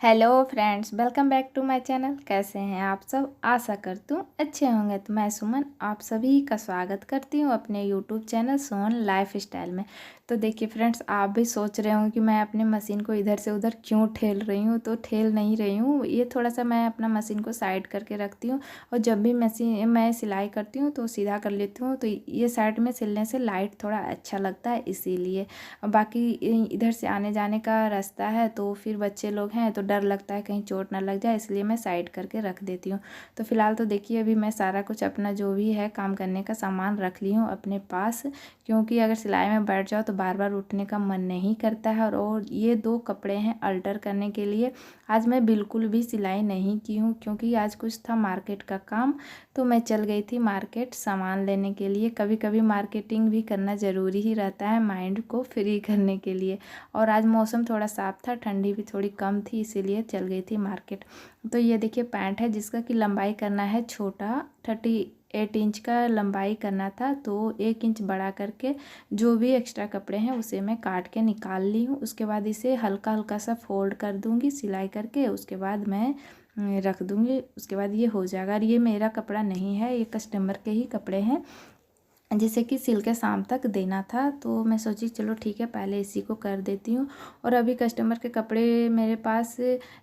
Hello friends, welcome back to my channel. कैसे हैं आप सब? आशा करती हूँ अच्छे होंगे। तो मैं सुमन आप सभी का स्वागत करती हूँ अपने यूट्यूब चैनल सुमन लाइफ स्टाइल में। तो देखिए फ्रेंड्स, आप भी सोच रहे होंगे कि मैं अपने मशीन को इधर से उधर क्यों ठेल रही हूँ। तो ठेल नहीं रही हूँ, ये थोड़ा सा मैं अपना मशीन को साइड करके रखती हूँ और जब भी मैं सिलाई करती हूँ तो सीधा कर लेती हूँ। तो ये साइड में सिलने से लाइट थोड़ा अच्छा लगता है, इसीलिए। बाकी इधर से आने जाने का रास्ता है तो फिर बच्चे लोग हैं तो डर लगता है कहीं चोट ना लग जाए, इसलिए मैं साइड करके रख देती हूँ। तो फिलहाल तो देखिए अभी मैं सारा कुछ अपना जो भी है काम करने का सामान रख ली हूँ अपने पास, क्योंकि अगर सिलाई में बैठ जाओ तो बार बार उठने का मन नहीं करता है। और ये 2 कपड़े हैं अल्टर करने के लिए। आज मैं बिल्कुल भी सिलाई नहीं की हूँ क्योंकि आज कुछ था मार्केट का काम, तो मैं चल गई थी मार्केट सामान लेने के लिए। कभी कभी मार्केटिंग भी करना ज़रूरी ही रहता है माइंड को फ्री करने के लिए। और आज मौसम थोड़ा साफ़ था, ठंडी भी थोड़ी कम थी, इसीलिए चल गई थी मार्केट। तो ये देखिए पैंट है जिसका कि लंबाई करना है छोटा, 38 इंच का लंबाई करना था। तो 1 इंच बड़ा करके जो भी एक्स्ट्रा कपड़े हैं उसे मैं काट के निकाल ली हूँ। उसके बाद इसे हल्का हल्का सा फोल्ड कर दूँगी सिलाई करके, उसके बाद मैं रख दूँगी। उसके बाद ये हो जाएगा। और ये मेरा कपड़ा नहीं है, ये कस्टमर के ही कपड़े हैं जिसे कि सिल के शाम तक देना था। तो मैं सोची चलो ठीक है पहले इसी को कर देती हूँ। और अभी कस्टमर के कपड़े मेरे पास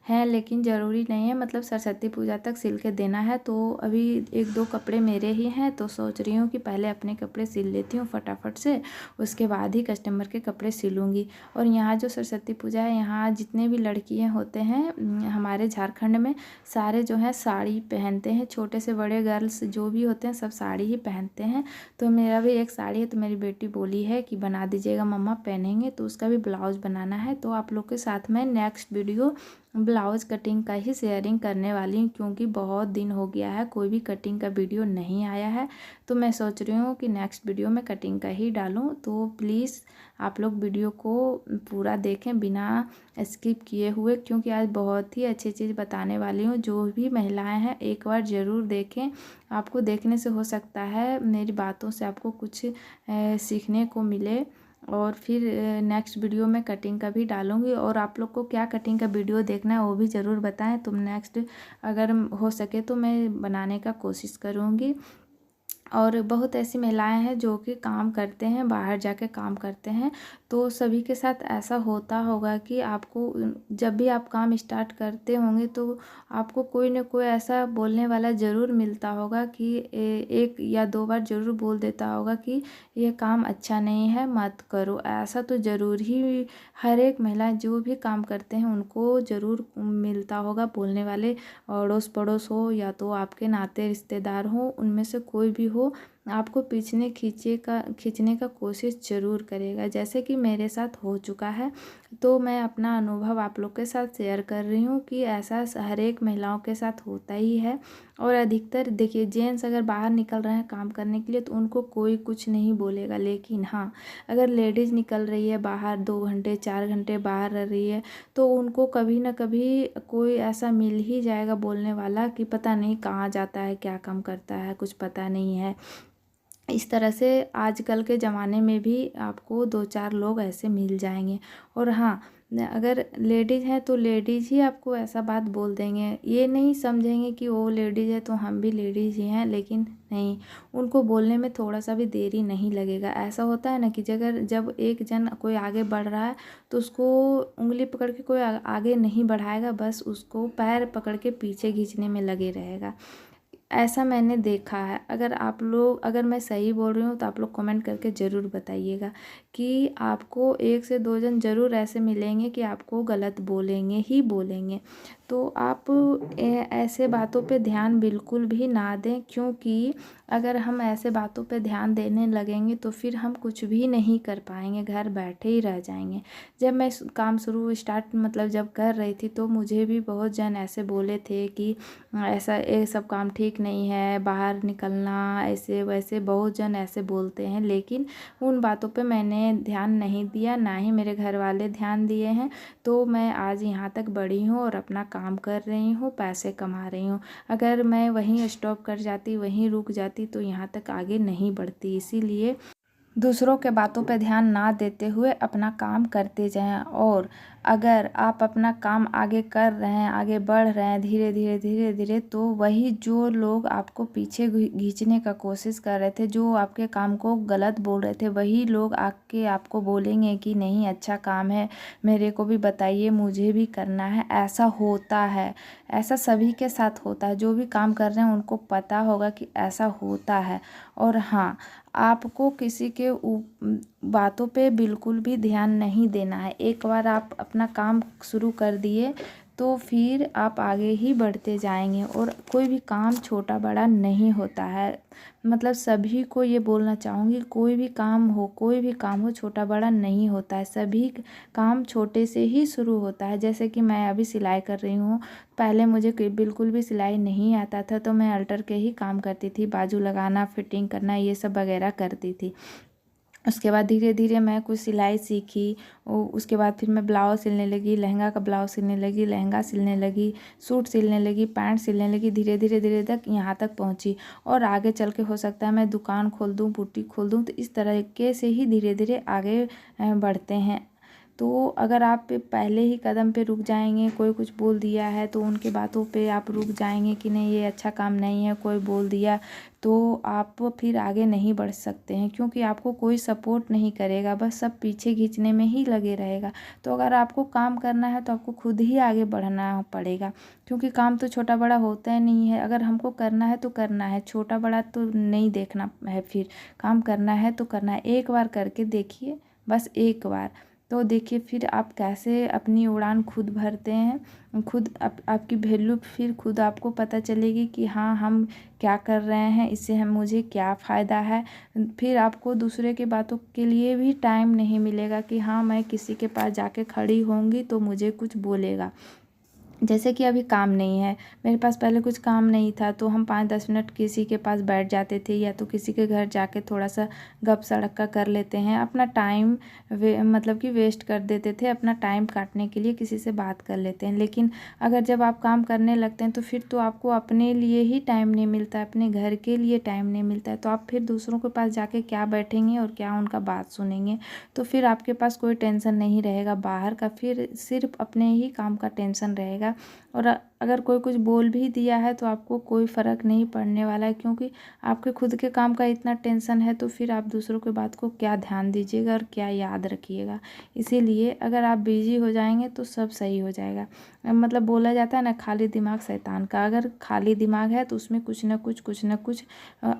हैं, लेकिन ज़रूरी नहीं है, मतलब सरस्वती पूजा तक सिल के देना है। तो अभी 1-2 कपड़े मेरे ही हैं, तो सोच रही हूँ कि पहले अपने कपड़े सिल लेती हूँ फटाफट से, उसके बाद ही कस्टमर के कपड़े सिलूँगी। और यहाँ जो सरस्वती पूजा है, यहाँ जितने भी लड़कियाँ होते हैं हमारे झारखंड में, सारे जो है साड़ी पहनते हैं। छोटे से बड़े गर्ल्स जो भी होते हैं सब साड़ी ही पहनते हैं। तो मेरा भी एक साड़ी है, तो मेरी बेटी बोली है कि बना दीजिएगा मम्मा, पहनेंगे। तो उसका भी ब्लाउज बनाना है। तो आप लोग के साथ में नेक्स्ट वीडियो ब्लाउज कटिंग का ही शेयरिंग करने वाली हूँ, क्योंकि बहुत दिन हो गया है कोई भी कटिंग का वीडियो नहीं आया है। तो मैं सोच रही हूँ कि नेक्स्ट वीडियो में कटिंग का ही डालूँ। तो प्लीज़ आप लोग वीडियो को पूरा देखें बिना स्किप किए हुए, क्योंकि आज बहुत ही अच्छी चीज़ बताने वाली हूँ। जो भी महिलाएं हैं एक बार ज़रूर देखें, आपको देखने से हो सकता है मेरी बातों से आपको कुछ सीखने को मिले। और फिर नेक्स्ट वीडियो में कटिंग का भी डालूंगी। और आप लोग को क्या कटिंग का वीडियो देखना है वो भी ज़रूर बताएं। तो नेक्स्ट अगर हो सके तो मैं बनाने का कोशिश करूँगी। और बहुत ऐसी महिलाएं हैं जो कि काम करते हैं, बाहर जाके काम करते हैं। तो सभी के साथ ऐसा होता होगा कि आपको जब भी आप काम स्टार्ट करते होंगे तो आपको कोई न कोई ऐसा बोलने वाला ज़रूर मिलता होगा कि 1 या 2 बार ज़रूर बोल देता होगा कि ये काम अच्छा नहीं है, मत करो। ऐसा तो ज़रूर ही हर एक महिला जो भी काम करते हैं उनको ज़रूर मिलता होगा बोलने वाले। अड़ोस पड़ोस हो या तो आपके नाते रिश्तेदार हो, उनमें से कोई भी हो, आपको पीछे खींचने का कोशिश ज़रूर करेगा, जैसे कि मेरे साथ हो चुका है। तो मैं अपना अनुभव आप लोग के साथ शेयर कर रही हूँ कि ऐसा हर एक महिलाओं के साथ होता ही है। और अधिकतर देखिए जेंट्स अगर बाहर निकल रहे हैं काम करने के लिए तो उनको कोई कुछ नहीं बोलेगा, लेकिन हाँ अगर लेडीज़ निकल रही है बाहर 2 घंटे 4 घंटे बाहर रह रही है तो उनको कभी ना कभी कोई ऐसा मिल ही जाएगा बोलने वाला कि पता नहीं कहाँ जाता है, क्या काम करता है, कुछ पता नहीं है। इस तरह से आजकल के ज़माने में भी आपको 2-4 लोग ऐसे मिल जाएंगे। और हाँ, अगर लेडीज़ हैं तो लेडीज़ ही आपको ऐसा बात बोल देंगे, ये नहीं समझेंगे कि वो लेडीज़ है तो हम भी लेडीज़ ही हैं, लेकिन नहीं, उनको बोलने में थोड़ा सा भी देरी नहीं लगेगा। ऐसा होता है ना कि जब एक जन कोई आगे बढ़ रहा है तो उसको उंगली पकड़ के कोई आगे नहीं बढ़ाएगा, बस उसको पैर पकड़ के पीछे खींचने में लगे रहेगा। ऐसा मैंने देखा है। अगर मैं सही बोल रही हूँ तो आप लोग कमेंट करके ज़रूर बताइएगा कि आपको 1 से 2 जन ज़रूर ऐसे मिलेंगे कि आपको गलत बोलेंगे ही बोलेंगे। तो आप ऐसे बातों पे ध्यान बिल्कुल भी ना दें, क्योंकि अगर हम ऐसे बातों पे ध्यान देने लगेंगे तो फिर हम कुछ भी नहीं कर पाएंगे, घर बैठे ही रह जाएंगे। जब मैं काम शुरू स्टार्ट मतलब जब कर रही थी तो मुझे भी बहुत जन ऐसे बोले थे कि ऐसा ये सब काम ठीक नहीं है, बाहर निकलना ऐसे वैसे, बहुत जन ऐसे बोलते हैं। लेकिन उन बातों पे मैंने ध्यान नहीं दिया, ना ही मेरे घर वाले ध्यान दिए हैं। तो मैं आज यहाँ तक बढ़ी हूँ और अपना काम कर रही हूँ, पैसे कमा रही हूँ। अगर मैं वहीं स्टॉप कर जाती, वहीं रुक जाती तो यहाँ तक आगे नहीं बढ़ती। इसीलिए दूसरों के बातों पर ध्यान ना देते हुए अपना काम करते जाएं। और अगर आप अपना काम आगे कर रहे हैं, आगे बढ़ रहे हैं धीरे धीरे धीरे धीरे, तो वही जो लोग आपको पीछे खींचने का कोशिश कर रहे थे, जो आपके काम को गलत बोल रहे थे, वही लोग आके आपको बोलेंगे कि नहीं अच्छा काम है, मेरे को भी बताइए, मुझे भी करना है। ऐसा होता है, ऐसा सभी के साथ होता है। जो भी काम कर रहे हैं उनको पता होगा कि ऐसा होता है। और हाँ, आपको किसी के बातों पे बिल्कुल भी ध्यान नहीं देना है। एक बार आप अपना काम शुरू कर दिए तो फिर आप आगे ही बढ़ते जाएंगे। और कोई भी काम छोटा बड़ा नहीं होता है। मतलब सभी को ये बोलना चाहूँगी, कोई भी काम हो छोटा बड़ा नहीं होता है। सभी काम छोटे से ही शुरू होता है। जैसे कि मैं अभी सिलाई कर रही हूँ, पहले मुझे बिल्कुल भी सिलाई नहीं आता था, तो मैं अल्टर के ही काम करती थी, बाजू लगाना, फिटिंग करना, ये सब वगैरह करती थी। उसके बाद धीरे धीरे मैं कुछ सिलाई सीखी। उसके बाद फिर मैं ब्लाउज सिलने लगी, लहंगा का ब्लाउज सिलने लगी, लहंगा सिलने लगी, सूट सिलने लगी, पैंट सिलने लगी। धीरे धीरे धीरे तक यहाँ तक पहुँची। और आगे चल के हो सकता है मैं दुकान खोल दूँ, बुटीक खोल दूँ। तो इस तरीके से ही धीरे धीरे आगे बढ़ते हैं। तो अगर आप पहले ही कदम पे रुक जाएंगे, कोई कुछ बोल दिया है तो उनकी बातों पे आप रुक जाएंगे कि नहीं ये अच्छा काम नहीं है, कोई बोल दिया, तो आप फिर आगे नहीं बढ़ सकते हैं। क्योंकि आपको कोई सपोर्ट नहीं करेगा, बस सब पीछे खींचने में ही लगे रहेगा। तो अगर आपको काम करना है तो आपको खुद ही आगे बढ़ना पड़ेगा। क्योंकि काम तो छोटा बड़ा होता ही नहीं है। अगर हमको करना है तो करना है, छोटा बड़ा तो नहीं देखना है। फिर काम करना है तो करना है। एक बार करके देखिए, बस एक बार, तो देखिए फिर आप कैसे अपनी उड़ान खुद भरते हैं। खुद आपकी वैल्यू फिर खुद आपको पता चलेगी कि हाँ हम क्या कर रहे हैं, इससे हम मुझे क्या फ़ायदा है। फिर आपको दूसरे की बातों के लिए भी टाइम नहीं मिलेगा कि हाँ मैं किसी के पास जाके खड़ी होंगी तो मुझे कुछ बोलेगा। जैसे कि अभी काम नहीं है, मेरे पास पहले कुछ काम नहीं था, तो हम 5-10 मिनट किसी के पास बैठ जाते थे, या तो किसी के घर जाके थोड़ा सा गप सड़का कर लेते हैं। अपना टाइम मतलब कि वेस्ट कर देते थे, अपना टाइम काटने के लिए किसी से बात कर लेते हैं। लेकिन अगर जब आप काम करने लगते हैं तो फिर तो आपको अपने लिए ही टाइम नहीं मिलता है, अपने घर के लिए टाइम नहीं मिलता है। तो आप फिर दूसरों के पास जाके क्या बैठेंगे और क्या उनका बात सुनेंगे। तो फिर आपके पास कोई टेंशन नहीं रहेगा बाहर का, फिर सिर्फ अपने ही काम का टेंशन रहेगा। और अगर कोई कुछ बोल भी दिया है तो आपको कोई फ़र्क नहीं पड़ने वाला है। क्योंकि आपके खुद के काम का इतना टेंशन है, तो फिर आप दूसरों के बात को क्या ध्यान दीजिएगा और क्या याद रखिएगा। इसीलिए अगर आप बिजी हो जाएंगे तो सब सही हो जाएगा। मतलब बोला जाता है ना, खाली दिमाग शैतान का। अगर खाली दिमाग है तो उसमें कुछ ना कुछ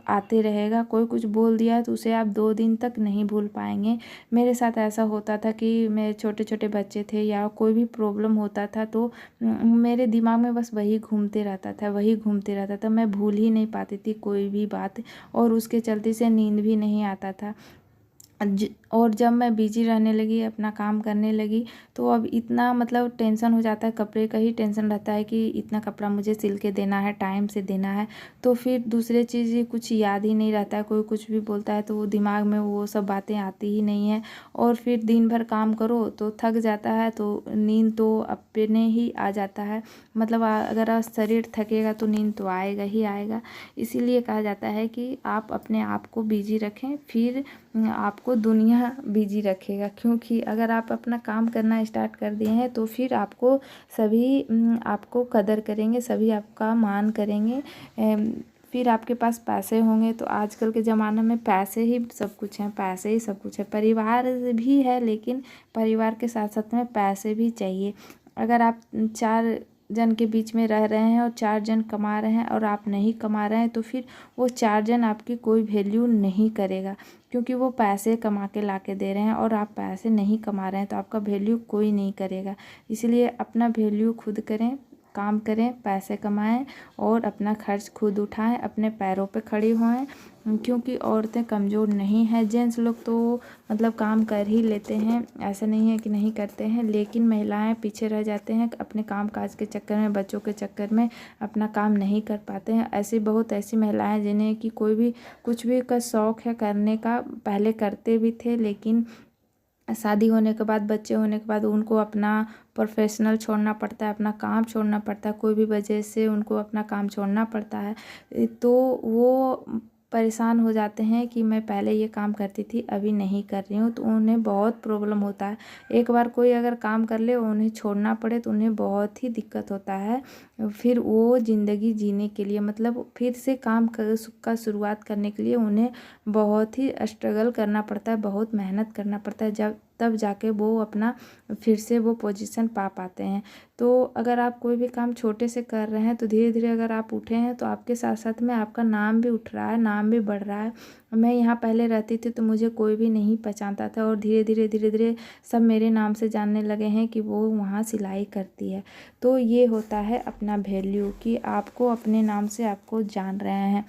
आते रहेगा। कोई कुछ बोल दिया है तो उसे आप 2 दिन तक नहीं भूल पाएंगे। मेरे साथ ऐसा होता था कि मेरे छोटे छोटे बच्चे थे या कोई भी प्रॉब्लम होता था, तो मेरे दिमाग में बस वही घूमते रहता था, वही घूमते रहता था। मैं भूल ही नहीं पाती थी कोई भी बात, और उसके चलते से नींद भी नहीं आता था। और जब मैं बिजी रहने लगी, अपना काम करने लगी, तो अब इतना मतलब टेंशन हो जाता है, कपड़े का ही टेंशन रहता है कि इतना कपड़ा मुझे सिल के देना है, टाइम से देना है। तो फिर दूसरे चीज़ कुछ याद ही नहीं रहता है। कोई कुछ भी बोलता है तो वो दिमाग में वो सब बातें आती ही नहीं है। और फिर दिन भर काम करो तो थक जाता है, तो नींद तो अपने ही आ जाता है। मतलब अगर शरीर थकेगा तो नींद तो आएगा ही आएगा। इसीलिए कहा जाता है कि आप अपने आप को बिजी रखें, फिर आपको दुनिया बिजी रखेगा। क्योंकि अगर आप अपना काम करना स्टार्ट कर दिए हैं तो फिर आपको सभी आपको कदर करेंगे, सभी आपका मान करेंगे। फिर आपके पास पैसे होंगे। तो आजकल के ज़माने में पैसे ही सब कुछ है, पैसे ही सब कुछ है। परिवार भी है, लेकिन परिवार के साथ साथ में पैसे भी चाहिए। अगर आप 4 जन के बीच में रह रहे हैं और 4 जन कमा रहे हैं और आप नहीं कमा रहे हैं, तो फिर वो 4 जन आपकी कोई वैल्यू नहीं करेगा। क्योंकि वो पैसे कमा के ला के दे रहे हैं और आप पैसे नहीं कमा रहे हैं, तो आपका वैल्यू कोई नहीं करेगा। इसलिए अपना वैल्यू खुद करें, काम करें, पैसे कमाएं और अपना खर्च खुद उठाएं, अपने पैरों पे खड़ी होएं। क्योंकि औरतें कमज़ोर नहीं हैं, जेंट्स लोग तो मतलब काम कर ही लेते हैं, ऐसा नहीं है कि नहीं करते हैं। लेकिन महिलाएं पीछे रह जाते हैं, अपने काम काज के चक्कर में, बच्चों के चक्कर में अपना काम नहीं कर पाते हैं। ऐसी महिलाएं जिन्हें कि कोई भी कुछ भी का शौक़ है करने का, पहले करते भी थे, लेकिन शादी होने के बाद, बच्चे होने के बाद उनको अपना प्रोफेशनल छोड़ना पड़ता है, अपना काम छोड़ना पड़ता है। कोई भी वजह से उनको अपना काम छोड़ना पड़ता है। तो वो परेशान हो जाते हैं कि मैं पहले ये काम करती थी अभी नहीं कर रही हूँ, तो उन्हें बहुत प्रॉब्लम होता है। एक बार कोई अगर काम कर ले उन्हें छोड़ना पड़े तो उन्हें बहुत ही दिक्कत होता है। फिर वो ज़िंदगी जीने के लिए मतलब फिर से काम का शुरुआत करने के लिए उन्हें बहुत ही स्ट्रगल करना पड़ता है, बहुत मेहनत करना पड़ता है, जब तब जाके वो अपना फिर से वो पोजीशन पा पाते हैं। तो अगर आप कोई भी काम छोटे से कर रहे हैं तो धीरे धीरे अगर आप उठे हैं तो आपके साथ साथ में आपका नाम भी उठ रहा है, नाम भी बढ़ रहा है। मैं यहाँ पहले रहती थी तो मुझे कोई भी नहीं पहचानता था और धीरे धीरे सब मेरे नाम से जानने लगे हैं कि वो वहाँ सिलाई करती है। तो ये होता है अपना वैल्यू कि आपको अपने नाम से आपको जान रहे हैं।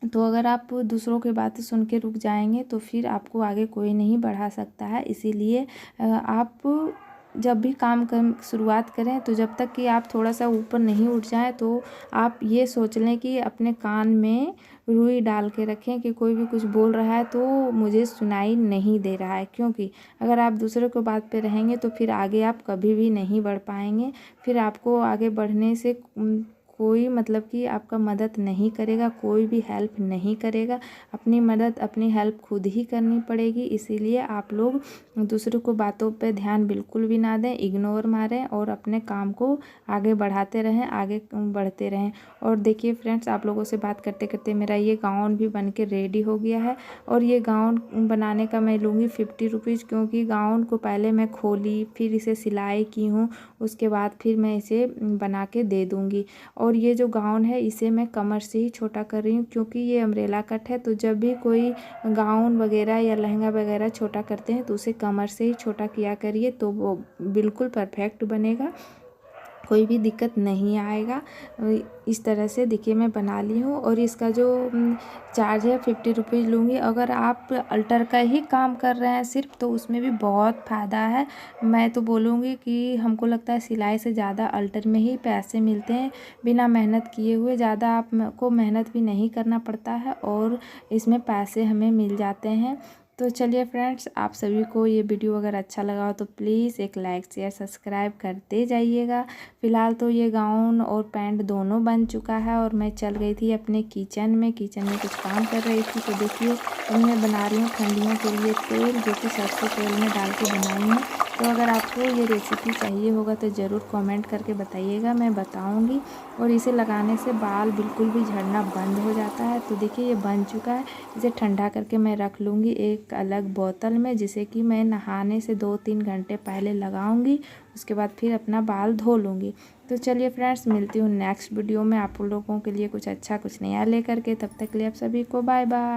तो अगर आप दूसरों की बातें सुन के रुक जाएंगे तो फिर आपको आगे कोई नहीं बढ़ा सकता है। इसीलिए आप जब भी काम कर शुरुआत करें तो जब तक कि आप थोड़ा सा ऊपर नहीं उठ जाएं तो आप ये सोच लें कि अपने कान में रुई डाल के रखें कि कोई भी कुछ बोल रहा है तो मुझे सुनाई नहीं दे रहा है। क्योंकि अगर आप दूसरों को बात पे रहेंगे तो फिर आगे आप कभी भी नहीं बढ़ पाएंगे। फिर आपको आगे बढ़ने से कोई मतलब कि आपका मदद नहीं करेगा, कोई भी हेल्प नहीं करेगा। अपनी मदद अपनी हेल्प खुद ही करनी पड़ेगी। इसीलिए आप लोग दूसरों को बातों पे ध्यान बिल्कुल भी ना दें, इग्नोर मारें और अपने काम को आगे बढ़ाते रहें, आगे बढ़ते रहें। और देखिए फ्रेंड्स, आप लोगों से बात करते करते मेरा ये गाउन भी बन के रेडी हो गया है। और ये गाउन बनाने का मैं लूँगी 50 रुपीज़, क्योंकि गाउन को पहले मैं खोली, फिर इसे सिलाई की हूँ, उसके बाद फिर मैं इसे बना के दे दूँगी। और ये जो गाउन है इसे मैं कमर से ही छोटा कर रही हूँ, क्योंकि ये अम्ब्रेला कट है। तो जब भी कोई गाउन वगैरह या लहंगा वगैरह छोटा करते हैं तो उसे कमर से ही छोटा किया करिए, तो वो बिल्कुल परफेक्ट बनेगा, कोई भी दिक्कत नहीं आएगा। इस तरह से देखिए मैं बना ली हूँ। और इसका जो चार्ज है 50 रुपीज़ लूँगी। अगर आप अल्टर का ही काम कर रहे हैं सिर्फ, तो उसमें भी बहुत फ़ायदा है। मैं तो बोलूँगी कि हमको लगता है सिलाई से ज़्यादा अल्टर में ही पैसे मिलते हैं, बिना मेहनत किए हुए। ज़्यादा आपको मेहनत भी नहीं करना पड़ता है और इसमें पैसे हमें मिल जाते हैं। तो चलिए फ्रेंड्स, आप सभी को ये वीडियो अगर अच्छा लगा हो तो प्लीज़ एक लाइक शेयर सब्सक्राइब करते जाइएगा। फ़िलहाल तो ये गाउन और पैंट दोनों बन चुका है और मैं चल गई थी अपने किचन में कुछ काम कर रही थी। तो देखिए मैं बना रही हूँ ठंडियों के लिए तेल, जो कि सरसों तेल में डाल के बनाई हूँ। तो अगर आपको ये रेसिपी चाहिए होगा तो ज़रूर कमेंट करके बताइएगा, मैं बताऊँगी। और इसे लगाने से बाल बिल्कुल भी झड़ना बंद हो जाता है। तो देखिए ये बन चुका है। इसे ठंडा करके मैं रख लूँगी एक अलग बोतल में, जिसे कि मैं नहाने से 2-3 घंटे पहले लगाऊंगी। उसके बाद फिर अपना बाल धो लूँगी। तो चलिए फ्रेंड्स, मिलती हूँ नेक्स्ट वीडियो में आप लोगों के लिए कुछ अच्छा कुछ नया लेकर के। तब तक के लिए आप सभी को बाय बाय।